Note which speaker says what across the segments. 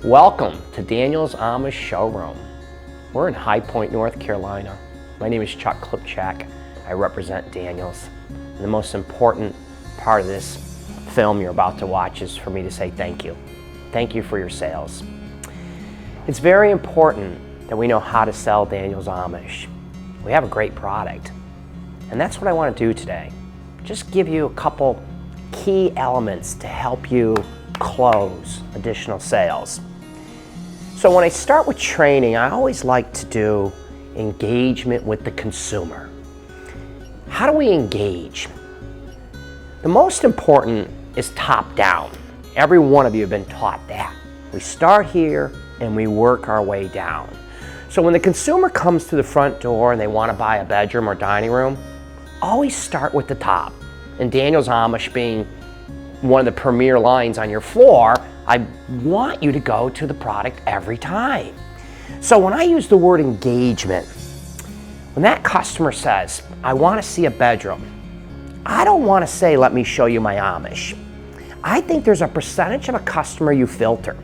Speaker 1: Welcome to Daniel's Amish showroom. We're in High Point, North Carolina. My name is Chuck Klipchak. I represent Daniel's. And the most important part of this film you're about to watch is for me to say thank you. Thank you for your sales. It's very important that we know how to sell Daniel's Amish. We have a great product. And that's what I want to do today. Just give you a couple key elements to help you close additional sales. So when I start with training, I always like to do engagement with the consumer. How do we engage? The most important is top down. Every one of you have been taught that. We start here and we work our way down. So when the consumer comes to the front door and they want to buy a bedroom or dining room, always start with the top. And Daniel's Amish being one of the premier lines on your floor, I want you to go to the product every time. So when I use the word engagement, when that customer says, I want to see a bedroom, I don't want to say, let me show you my Amish. I think there's a percentage of a customer you filter.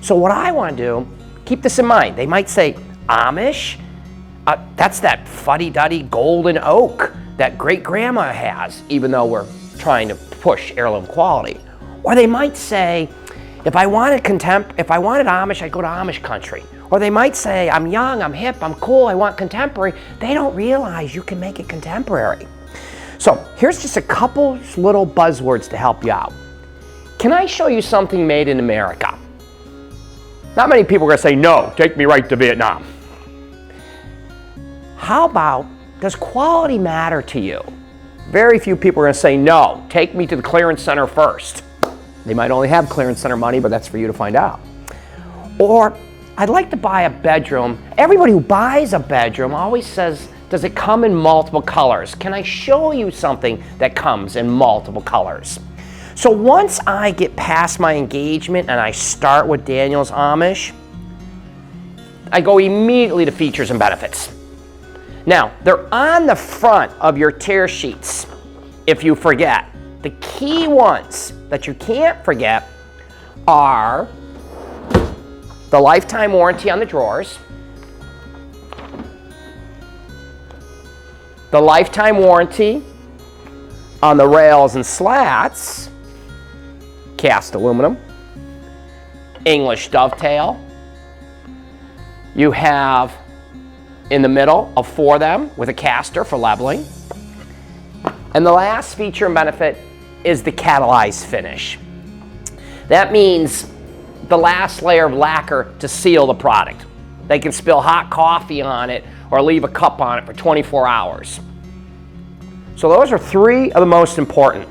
Speaker 1: So what I want to do, keep this in mind, they might say, Amish? That's that fuddy-duddy golden oak that great-grandma has, even though we're trying to push heirloom quality. Or they might say, if I wanted Amish, I'd go to Amish country. Or they might say, I'm young, I'm hip, I'm cool, I want contemporary. They don't realize you can make it contemporary. So here's just a couple little buzzwords to help you out. Can I show you something made in America? Not many people are going to say, no, take me right to Vietnam. How about, does quality matter to you? Very few people are going to say, no, take me to the clearance center first. They might only have clearance center money, but that's for you to find out. Or, I'd like to buy a bedroom. Everybody who buys a bedroom always says, does it come in multiple colors? Can I show you something that comes in multiple colors? So once I get past my engagement and I start with Daniel's Amish, I go immediately to features and benefits. Now, they're on the front of your tear sheets if you forget. The key ones that you can't forget are the lifetime warranty on the drawers, the lifetime warranty on the rails and slats, cast aluminum, English dovetail. You have in the middle of 4 of them with a caster for leveling. And the last feature and benefit is the catalyzed finish. That means the last layer of lacquer to seal the product. They can spill hot coffee on it or leave a cup on it for 24 hours. So those are 3 of the most important.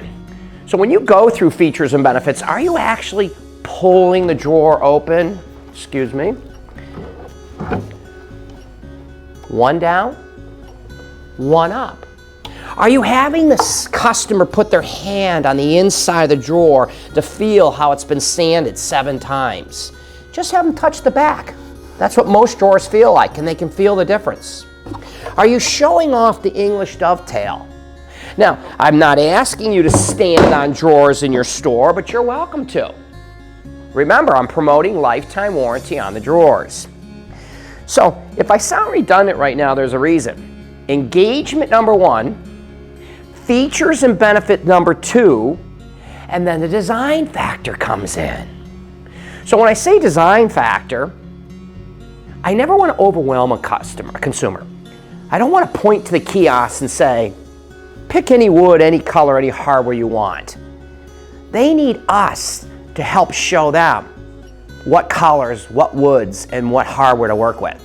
Speaker 1: So when you go through features and benefits, are you actually pulling the drawer open? Excuse me. 1 down, 1 up. Are you having the customer put their hand on the inside of the drawer to feel how it's been sanded 7 times? Just have them touch the back. That's what most drawers feel like, and they can feel the difference. Are you showing off the English dovetail? Now, I'm not asking you to stand on drawers in your store, but you're welcome to. Remember, I'm promoting lifetime warranty on the drawers. So, if I sound redundant right now, there's a reason. Engagement number 1, features and benefit number 2, and then the design factor comes in. So when I say design factor, I never want to overwhelm a consumer. I don't want to point to the kiosk and say, pick any wood, any color, any hardware you want. They need us to help show them what colors, what woods, and what hardware to work with.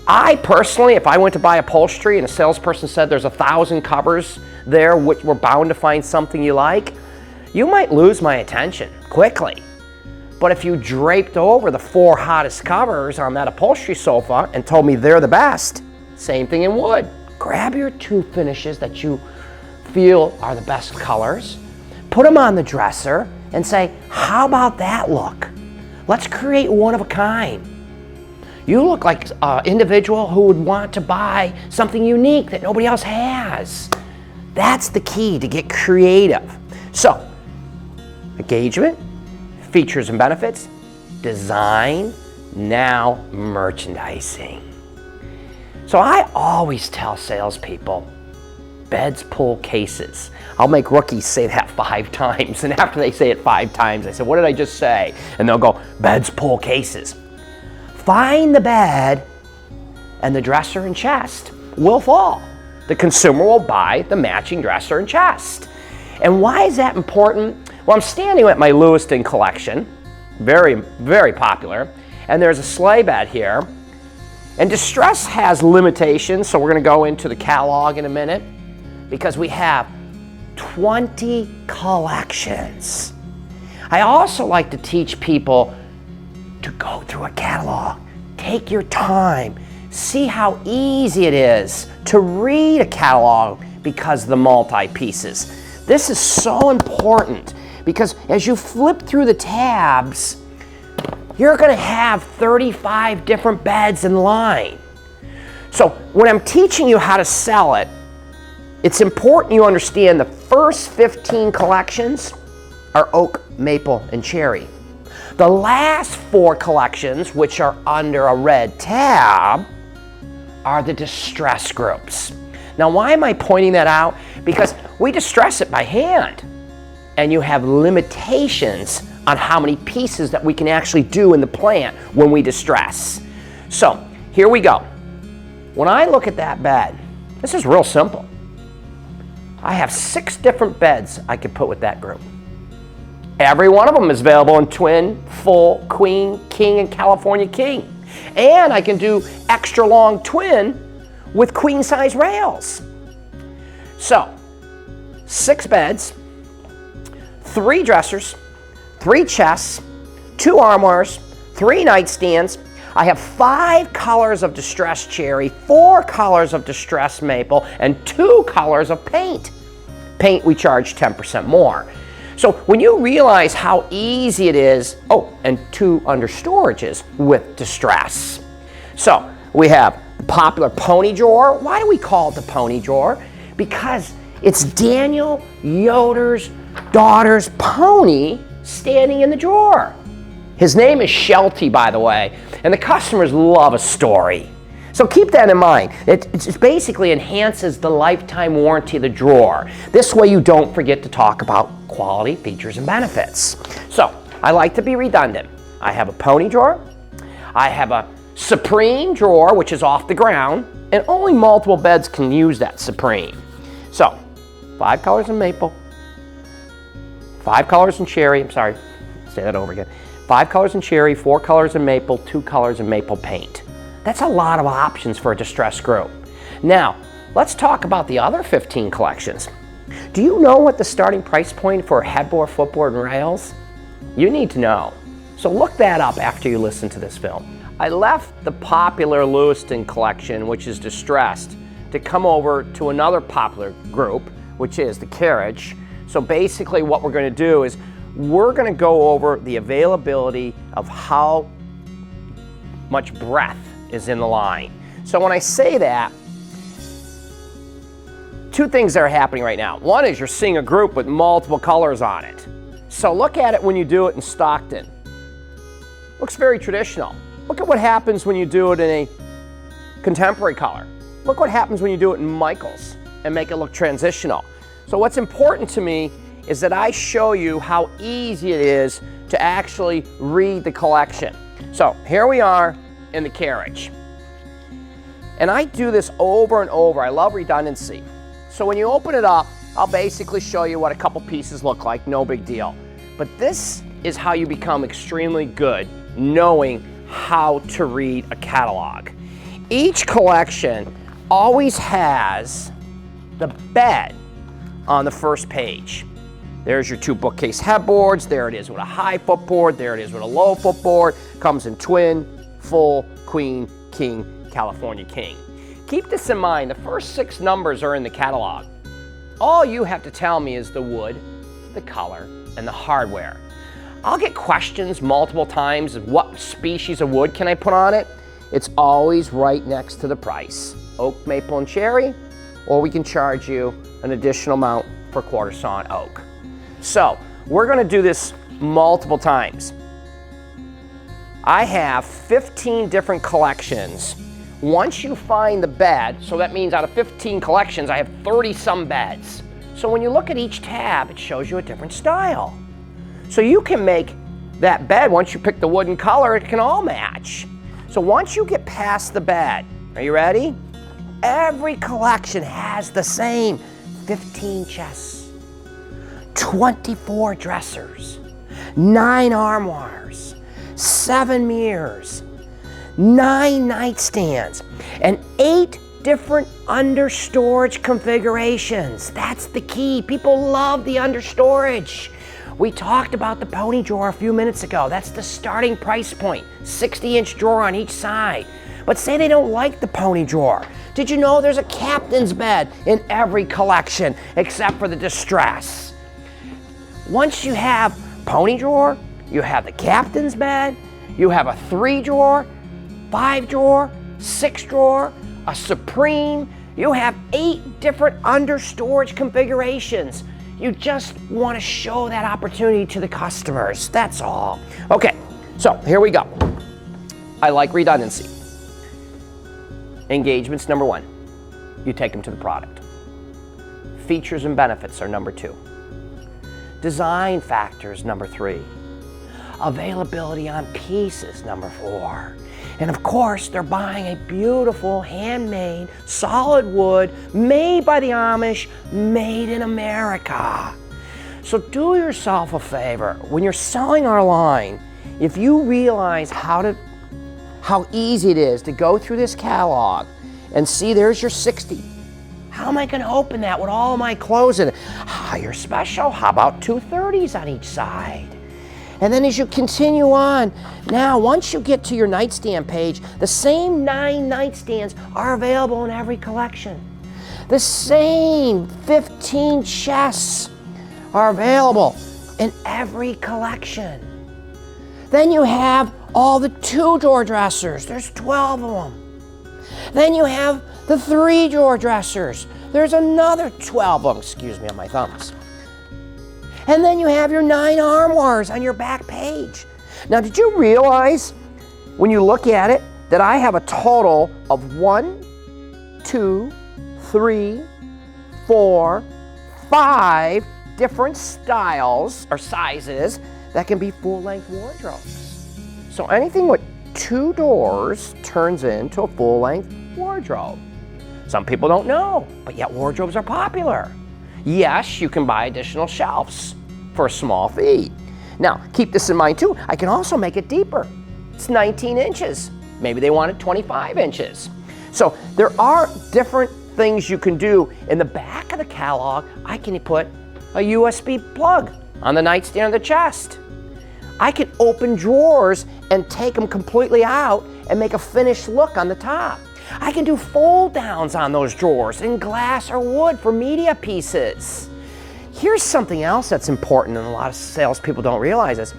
Speaker 1: I personally, if I went to buy upholstery and a salesperson said there's 1,000 covers there, which we're bound to find something you like, you might lose my attention quickly. But if you draped over the 4 hottest covers on that upholstery sofa and told me they're the best, same thing in wood. Grab your 2 finishes that you feel are the best colors, put them on the dresser, and say, how about that look? Let's create one of a kind. You look like an individual who would want to buy something unique that nobody else has. That's the key to get creative. So, engagement, features and benefits, design, now merchandising. So I always tell salespeople, beds pull cases. I'll make rookies say that 5 times, and after they say it 5 times, I say, what did I just say? And they'll go, beds pull cases. Find the bed, and the dresser and chest will fall. The consumer will buy the matching dresser and chest. And why is that important? Well, I'm standing at my Lewiston collection, very, very popular, and there's a sleigh bed here. And distress has limitations, so we're going to go into the catalog in a minute, because we have 20 collections. I also like to teach people to go through a catalog. Take your time. See how easy it is to read a catalog because of the multi-pieces. This is so important because as you flip through the tabs, you're going to have 35 different beds in line. So when I'm teaching you how to sell it, it's important you understand the first 15 collections are oak, maple, and cherry. The last 4 collections, which are under a red tab, are the distress groups. Now, why am I pointing that out? Because we distress it by hand, and you have limitations on how many pieces that we can actually do in the plant when we distress. So, here we go. When I look at that bed, this is real simple. I have 6 different beds I could put with that group. Every one of them is available in twin, full, queen, king, and California king. And I can do extra long twin with queen size rails. So, 6 beds, 3 dressers, 3 chests, 2 armoires, 3 nightstands. I have 5 colors of distressed cherry, 4 colors of distressed maple, and 2 colors of paint. Paint we charge 10% more. So when you realize how easy it is, oh, and 2 under storages with distress. So we have the popular pony drawer. Why do we call it the pony drawer? Because it's Daniel Yoder's daughter's pony standing in the drawer. His name is Shelty, by the way, and the customers love a story. So keep that in mind. It basically enhances the lifetime warranty of the drawer. This way you don't forget to talk about quality, features, and benefits. So I like to be redundant. I have a pony drawer. I have a Supreme drawer, which is off the ground, and only multiple beds can use that Supreme. So 5 colors in maple, 5 colors in cherry. I'm sorry, say that over again. 5 colors in cherry, 4 colors in maple, 2 colors in maple paint. That's a lot of options for a distressed group. Now, let's talk about the other 15 collections. Do you know what the starting price point for headboard, footboard, and rails? You need to know. So look that up after you listen to this film. I left the popular Lewiston collection, which is distressed, to come over to another popular group, which is the carriage. So basically what we're going to do is we're going to go over the availability of how much breadth is in the line. So when I say that, 2 things that are happening right now. One is you're seeing a group with multiple colors on it. So look at it when you do it in Stockton. Looks very traditional. Look at what happens when you do it in a contemporary color. Look what happens when you do it in Michaels and make it look transitional. So what's important to me is that I show you how easy it is to actually read the collection. So here we are in the carriage. And I do this over and over. I love redundancy. So when you open it up, I'll basically show you what a couple pieces look like, no big deal. But this is how you become extremely good, knowing how to read a catalog. Each collection always has the bed on the first page. There's your 2 bookcase headboards. There it is with a high footboard. There it is with a low footboard. Comes in twin, full, queen, king, California king. Keep this in mind. The first 6 numbers are in the catalog. All you have to tell me is the wood, the color, and the hardware. I'll get questions multiple times of what species of wood can I put on it. It's always right next to the price. Oak, maple, and cherry, or we can charge you an additional amount for quarter sawn oak. So we're going to do this multiple times. I have 15 different collections. Once you find the bed, so that means out of 15 collections, I have 30 some beds. So when you look at each tab, it shows you a different style. So you can make that bed, once you pick the wood and color, it can all match. So once you get past the bed, are you ready? Every collection has the same 15 chests, 24 dressers, 9 armoires, 7 mirrors, 9 nightstands, and 8 different understorage configurations. That's the key. People love the understorage. We talked about the pony drawer a few minutes ago. That's the starting price point, 60-inch drawer on each side. But say they don't like the pony drawer. Did you know there's a captain's bed in every collection except for the distress? Once you have pony drawer, you have the captain's bed, you have a 3 drawer, 5 drawer, 6 drawer, a supreme. You have 8 different understorage configurations. You just want to show that opportunity to the customers. That's all. Okay, so here we go. I like redundancy. Engagement's number 1. You take them to the product. Features and benefits are number 2. Design factors, number 3. Availability on pieces, number 4. And of course, they're buying a beautiful, handmade, solid wood, made by the Amish, made in America. So do yourself a favor. When you're selling our line, if you realize how easy it is to go through this catalog and see there's your 60. How am I going to open that with all of my clothes in it? You're special. How about 2 30s on each side? And then as you continue on, now once you get to your nightstand page, the same 9 nightstands are available in every collection. The same 15 chests are available in every collection. Then you have all the 2-drawer dressers. There's 12 of them. Then you have the 3-drawer dressers. There's another 12 of them, excuse me on my thumbs. And then you have your 9 armoires on your back page. Now, did you realize when you look at it that I have a total of 1, 2, 3, 4, 5 different styles or sizes that can be full-length wardrobes. So anything with 2 doors turns into a full-length wardrobe. Some people don't know, but yet wardrobes are popular. Yes, you can buy additional shelves for a small fee. Now, keep this in mind too. I can also make it deeper. It's 19 inches. Maybe they want it 25 inches. So there are different things you can do. In the back of the catalog, I can put a USB plug on the nightstand or the chest. I can open drawers and take them completely out and make a finished look on the top. I can do fold downs on those drawers in glass or wood for media pieces. Here's something else that's important and a lot of salespeople don't realize this.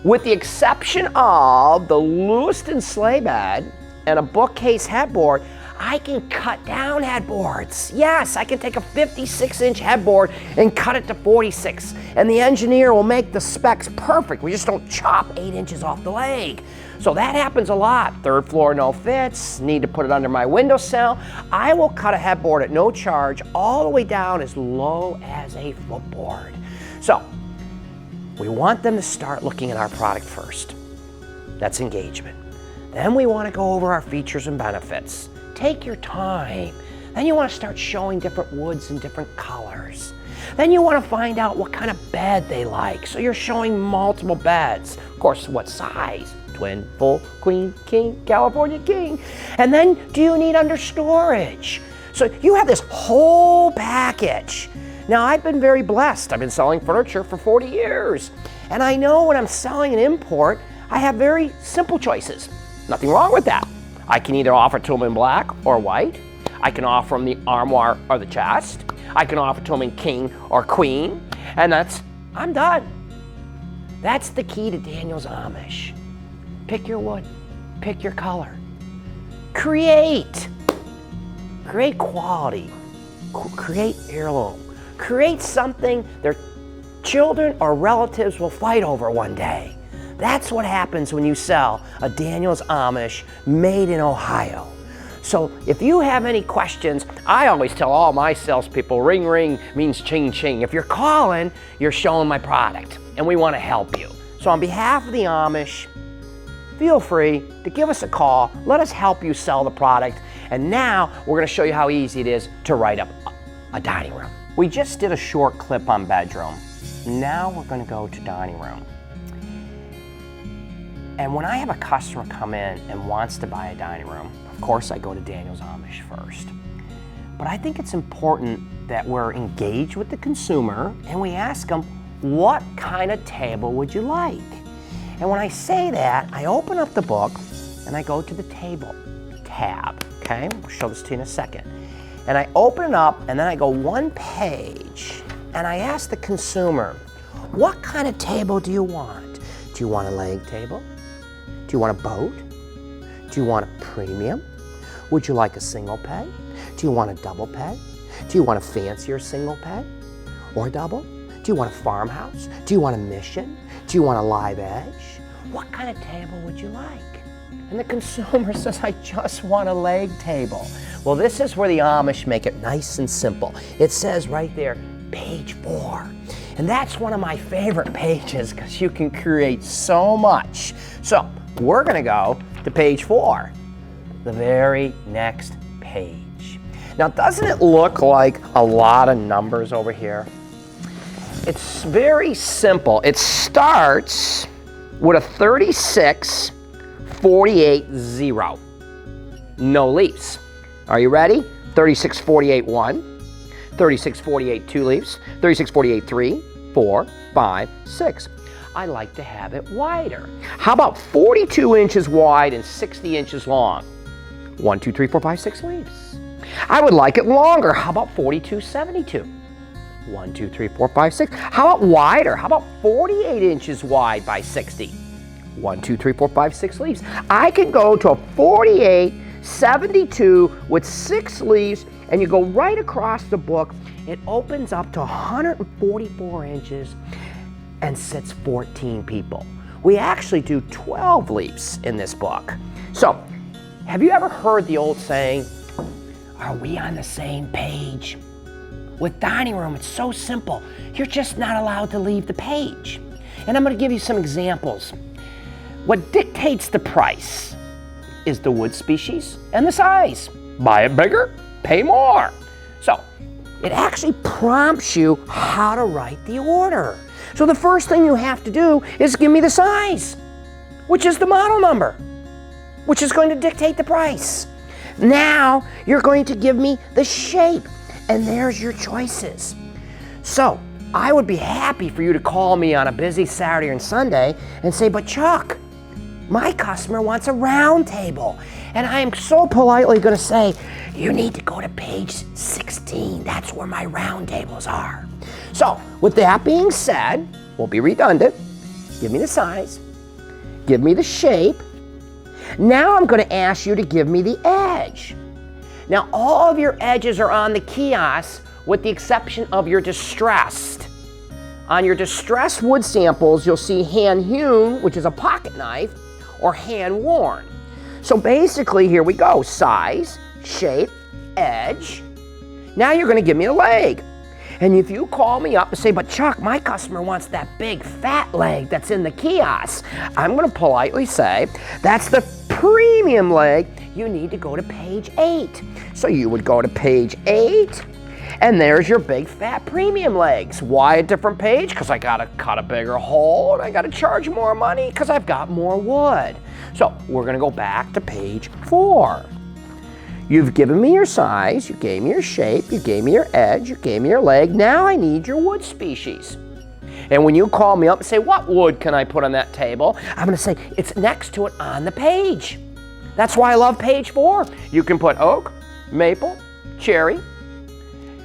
Speaker 1: With the exception of the Lewiston sleigh bed and a bookcase headboard, I can cut down headboards. Yes, I can take a 56-inch headboard and cut it to 46, and the engineer will make the specs perfect. We just don't chop 8 inches off the leg. So that happens a lot. 3rd floor, no fits, need to put it under my windowsill. I will cut a headboard at no charge all the way down as low as a footboard. So we want them to start looking at our product first. That's engagement. Then we want to go over our features and benefits. Take your time. Then you want to start showing different woods and different colors. Then you want to find out what kind of bed they like. So you're showing multiple beds. Of course, what size? Twin, full, queen, king, California king. And then do you need under storage? So you have this whole package. Now I've been very blessed. I've been selling furniture for 40 years. And I know when I'm selling an import, I have very simple choices. Nothing wrong with that. I can either offer to them in black or white. I can offer them the armoire or the chest. I can offer to them in king or queen. And I'm done. That's the key to Daniel's Amish. Pick your wood, pick your color. Create quality, create heirloom, create something their children or relatives will fight over one day. That's what happens when you sell a Daniels Amish made in Ohio. So if you have any questions, I always tell all my salespeople, ring ring means ching ching. If you're calling, you're showing my product, and we want to help you. So on behalf of the Amish, feel free to give us a call. Let us help you sell the product. And now we're going to show you how easy it is to write up a dining room. We just did a short clip on bedroom. Now we're going to go to dining room. And when I have a customer come in and wants to buy a dining room, of course I go to Daniels Amish first. But I think it's important that we're engaged with the consumer and we ask them, what kind of table would you like? And when I say that, I open up the book and I go to the table tab, okay? I'll show this to you in a second. And I open it up and then I go one page and I ask the consumer, what kind of table do you want? Do you want a leg table? Do you want a boat? Do you want a premium? Would you like a single pay? Do you want a double pay? Do you want a fancier single pay or double? Do you want a farmhouse? Do you want a mission? Do you want a live edge? What kind of table would you like? And the consumer says, I just want a leg table. Well, this is where the Amish make it nice and simple. It says right there, page 4. And that's one of my favorite pages because you can create so much. So we're gonna go to page 4, the very next page. Now, doesn't it look like a lot of numbers over here? It's very simple. It starts with a 36, 48, 0. No leaves. Are you ready? 36, 48, 1. 36, 48, 2 leaves. 36, 48, 3, 4, 5, 6. I like to have it wider. How about 42 inches wide and 60 inches long? 1, 2, 3, 4, 5, 6 leaves. I would like it longer. How about 42, 72? 1, 2, 3, 4, 5, 6. How about wider? How about 48 inches wide by 60? 1, 2, 3, 4, 5, 6 leaves. I can go to a 48, 72 with 6 leaves, and you go right across the book. It opens up to 144 inches and sits 14 people. We actually do 12 leaves in this book. So, have you ever heard the old saying, are we on the same page? With dining room, it's so simple. You're just not allowed to leave the page. And I'm going to give you some examples. What dictates the price is the wood species and the size. Buy it bigger, pay more. So it actually prompts you how to write the order. So the first thing you have to do is give me the size, which is the model number, which is going to dictate the price. Now you're going to give me the shape. And there's your choices. So I would be happy for you to call me on a busy Saturday and Sunday and say, but Chuck, my customer wants a round table. And I am so politely gonna say, you need to go to page 16. That's where my round tables are. So with that being said, we'll be redundant. Give me the size, give me the shape. Now I'm gonna ask you to give me the edge. Now, all of your edges are on the kiosk with the exception of your distressed. On your distressed wood samples, you'll see hand-hewn, which is a pocket knife, or hand-worn. So basically, here we go. Size, shape, edge. Now you're gonna give me a leg. And if you call me up and say, but Chuck, my customer wants that big fat leg that's in the kiosk, I'm gonna politely say, that's the premium leg. You need to go to page 8. So you would go to page 8, and there's your big fat premium legs. Why a different page? Because I gotta cut a bigger hole, and I gotta charge more money because I've got more wood. So we're gonna go back to page 4. You've given me your size, you gave me your shape, you gave me your edge, you gave me your leg. Now I need your wood species. And when you call me up and say, what wood can I put on that table? I'm gonna say, it's next to it on the page. That's why I love page 4. You can put oak, maple, cherry,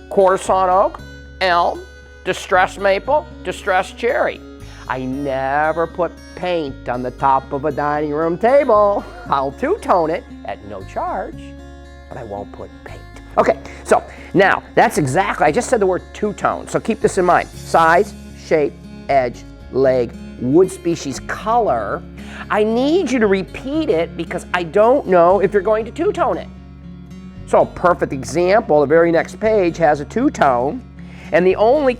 Speaker 1: quarter sawn oak, elm, distressed maple, distressed cherry. I never put paint on the top of a dining room table. I'll two-tone it at no charge, but I won't put paint. Okay, so now that's exactly, I just said the word two-tone, so keep this in mind. Size, shape, edge, leg, wood species color, I need you to repeat it because I don't know if you're going to two-tone it. So a perfect example, the very next page has a two-tone, and the only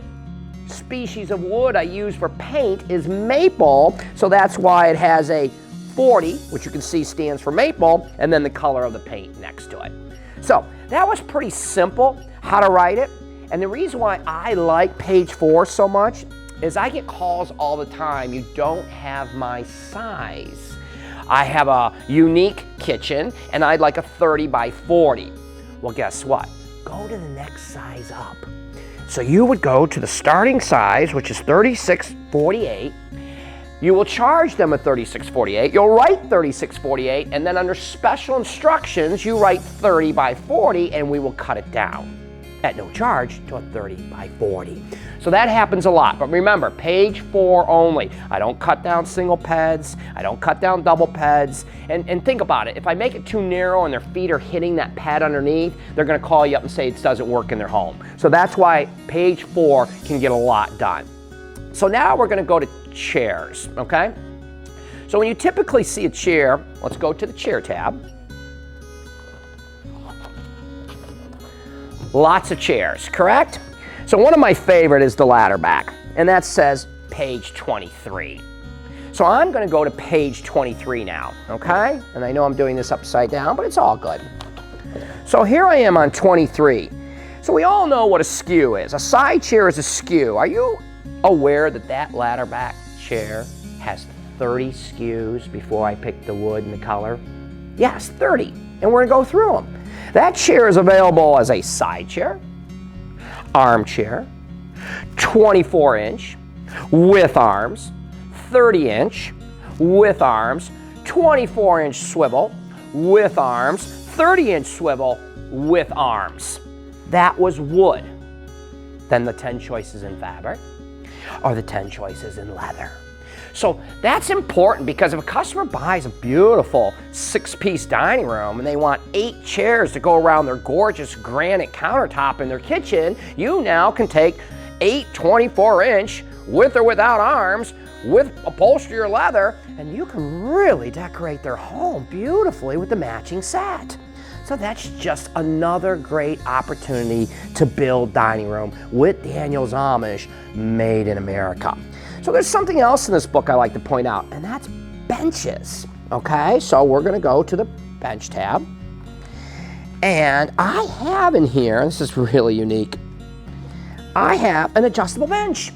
Speaker 1: species of wood I use for paint is maple, so that's why it has a 40, which you can see stands for maple, and then the color of the paint next to it. So that was pretty simple, how to write it. And the reason why I like page 4 so much is I get calls all the time, you don't have my size. I have a unique kitchen and I'd like a 30 by 40. Well, guess what? Go to the next size up. So you would go to the starting size, which is 3648. You will charge them a 3648. You'll write 3648, and then under special instructions, you write 30 by 40, and we will cut it down at no charge to a 30 by 40. So that happens a lot, but remember, page 4 only. I don't cut down single peds, I don't cut down double peds, and think about it, if I make it too narrow and their feet are hitting that pad underneath, they're gonna call you up and say it doesn't work in their home. So that's why page 4 can get a lot done. So now we're gonna go to chairs, okay? So when you typically see a chair, let's go to the chair tab. Lots of chairs, correct? So one of my favorite is the ladder back, and that says page 23. So I'm gonna go to page 23 now, okay? And I know I'm doing this upside down, but it's all good. So here I am on 23. So we all know what a skew is. A side chair is a skew. Are you aware that that ladder back chair has 30 skews before I pick the wood and the color? Yes, 30, and we're gonna go through them. That chair is available as a side chair, armchair, 24-inch with arms, 30-inch with arms, 24-inch swivel with arms, 30-inch swivel with arms. That was wood. Then the 10 choices in fabric or the 10 choices in leather. So that's important because if a customer buys a beautiful 6-piece dining room and they want 8 chairs to go around their gorgeous granite countertop in their kitchen, you now can take 8 24-inch with or without arms with upholstery or leather, and you can really decorate their home beautifully with the matching set. So that's just another great opportunity to build dining room with Daniel's Amish, made in America. So there's something else in this book I like to point out, and that's benches, okay? So we're gonna go to the bench tab, and I have in here, this is really unique, I have an adjustable bench.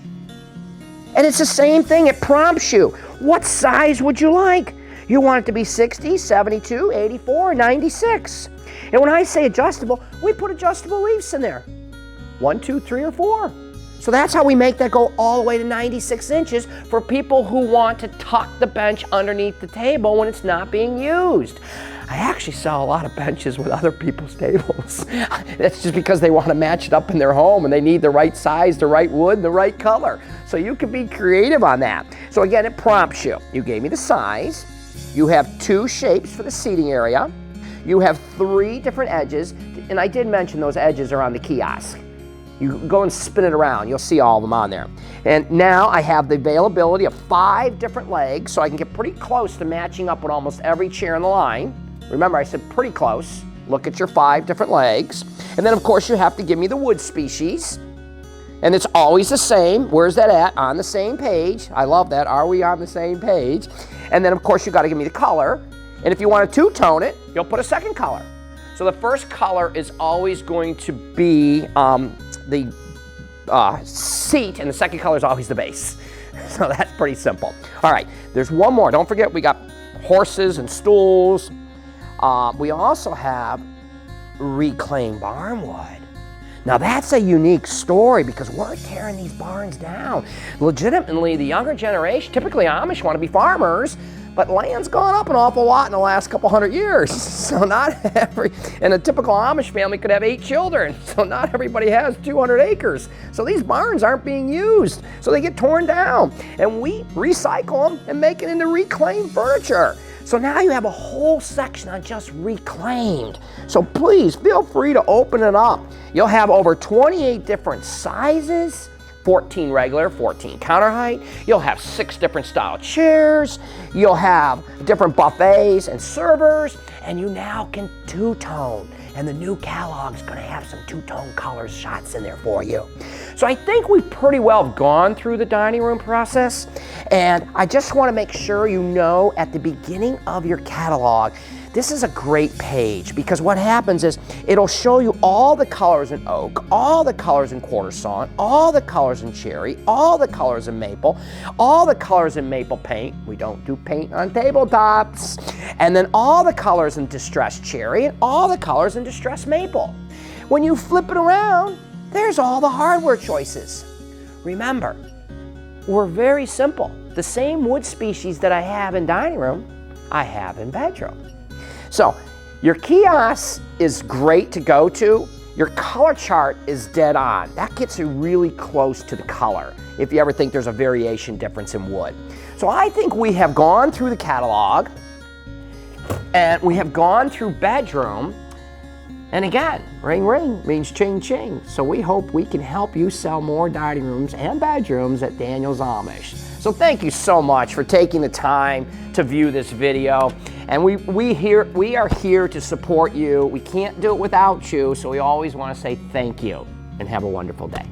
Speaker 1: And it's the same thing, it prompts you. What size would you like? You want it to be 60, 72, 84, 96. And when I say adjustable, we put adjustable leaves in there. 1, 2, 3, or 4. So that's how we make that go all the way to 96 inches for people who want to tuck the bench underneath the table when it's not being used. I actually sell a lot of benches with other people's tables. That's just because they want to match it up in their home and they need the right size, the right wood, the right color. So you can be creative on that. So again, it prompts you. You gave me the size. You have 2 shapes for the seating area. You have 3 different edges, and I did mention those edges are on the kiosk. You go and spin it around, you'll see all of them on there. And now I have the availability of 5 different legs, so I can get pretty close to matching up with almost every chair in the line. Remember, I said pretty close. Look at your 5 different legs. And then, of course, you have to give me the wood species. And it's always the same. Where's that at? On the same page. I love that. Are we on the same page? And then, of course, you got to give me the color. And if you want to two-tone it, you'll put a second color. So the first color is always going to be the seat, and the second color is always the base. So that's pretty simple. All right, there's one more. Don't forget, we got horses and stools. We also have reclaimed barn wood. Now that's a unique story because we're tearing these barns down. Legitimately, the younger generation, typically Amish, want to be farmers, but land's gone up an awful lot in the last couple hundred years. So not and a typical Amish family could have 8 children. So not everybody has 200 acres. So these barns aren't being used. So they get torn down and we recycle them and make it into reclaimed furniture. So now you have a whole section on just reclaimed. So please feel free to open it up. You'll have over 28 different sizes, 14 regular, 14 counter height. You'll have 6 different style chairs. You'll have different buffets and servers, and you now can two-tone. And the new catalog's gonna have some two-tone colors shots in there for you. So I think we've pretty well gone through the dining room process, and I just wanna make sure you know at the beginning of your catalog, this is a great page because what happens is it'll show you all the colors in oak, all the colors in quarter sawn, all the colors in cherry, all the colors in maple, all the colors in maple paint. We don't do paint on tabletops. And then all the colors in distressed cherry and all the colors in distressed maple. When you flip it around, there's all the hardware choices. Remember, we're very simple. The same wood species that I have in dining room, I have in bedroom. So your kiosk is great to go to. Your color chart is dead on. That gets you really close to the color if you ever think there's a variation difference in wood. So I think we have gone through the catalog and we have gone through bedroom. And again, ring ring means ching ching. So we hope we can help you sell more dining rooms and bedrooms at Daniel's Amish. So thank you so much for taking the time to view this video. And we are here to support you. We can't do it without you, so we always want to say thank you and have a wonderful day.